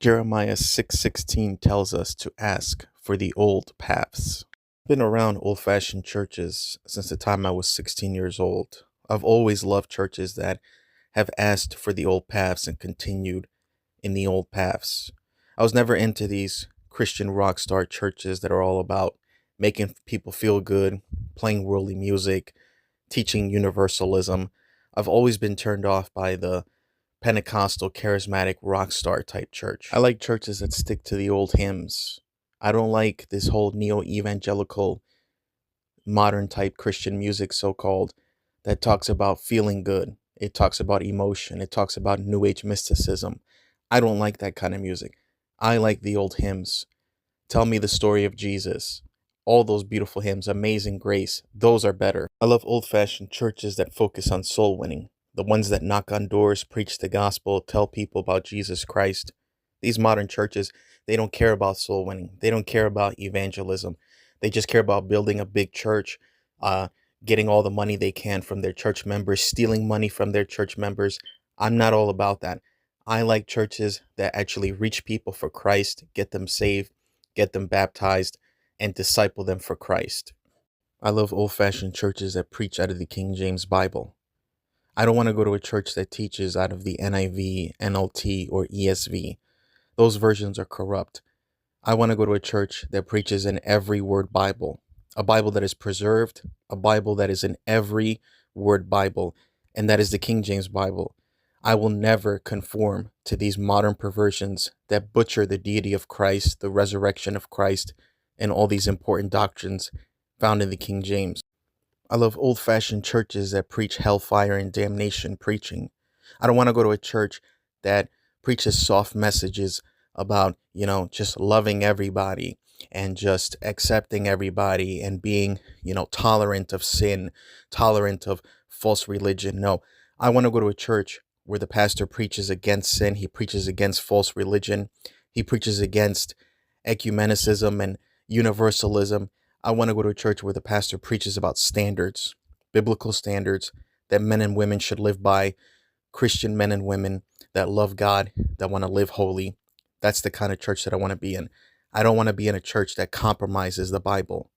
Jeremiah 6:16 tells us to ask for the old paths. I've been around old-fashioned churches since the time I was 16 years old. I've always loved churches that have asked for the old paths and continued in the old paths. I was never into these Christian rock star churches that are all about making people feel good, playing worldly music, teaching universalism. I've always been turned off by the Pentecostal charismatic rock star type church. I like churches that stick to the old hymns. I don't like this whole neo evangelical modern type Christian music, so called, that talks about feeling good. It talks about emotion. It talks about new age mysticism. I don't like that kind of music. I like the old hymns. Tell me the story of Jesus. All those beautiful hymns, Amazing Grace, those are better. I love old fashioned churches that focus on soul winning, the ones that knock on doors, preach the gospel, tell people about Jesus Christ. These modern churches, they don't care about soul winning. They don't care about evangelism. They just care about building a big church, uh, getting all the money they can from their church members, stealing money from their church members. I'm not all about that. I like churches that actually reach people for Christ, get them saved, get them baptized, and disciple them for Christ. I love old fashioned churches that preach out of the King James Bible. I don't want to go to a church that teaches out of the NIV, NLT, or ESV. Those versions are corrupt. I want to go to a church that preaches an every word Bible, a Bible that is preserved, a Bible that is an every word Bible, and that is the King James Bible. I will never conform to these modern perversions that butcher the deity of Christ, the resurrection of Christ, and all these important doctrines found in the King James. I love old-fashioned churches that preach hellfire and damnation preaching. I don't want to go to a church that preaches soft messages about, just loving everybody and just accepting everybody and being, tolerant of sin, tolerant of false religion. No, I want to go to a church where the pastor preaches against sin. He preaches against false religion. He preaches against ecumenicism and universalism. I want to go to a church where the pastor preaches about standards, biblical standards that men and women should live by, Christian men and women that love God, that want to live holy. That's the kind of church that I want to be in. I don't want to be in a church that compromises the Bible.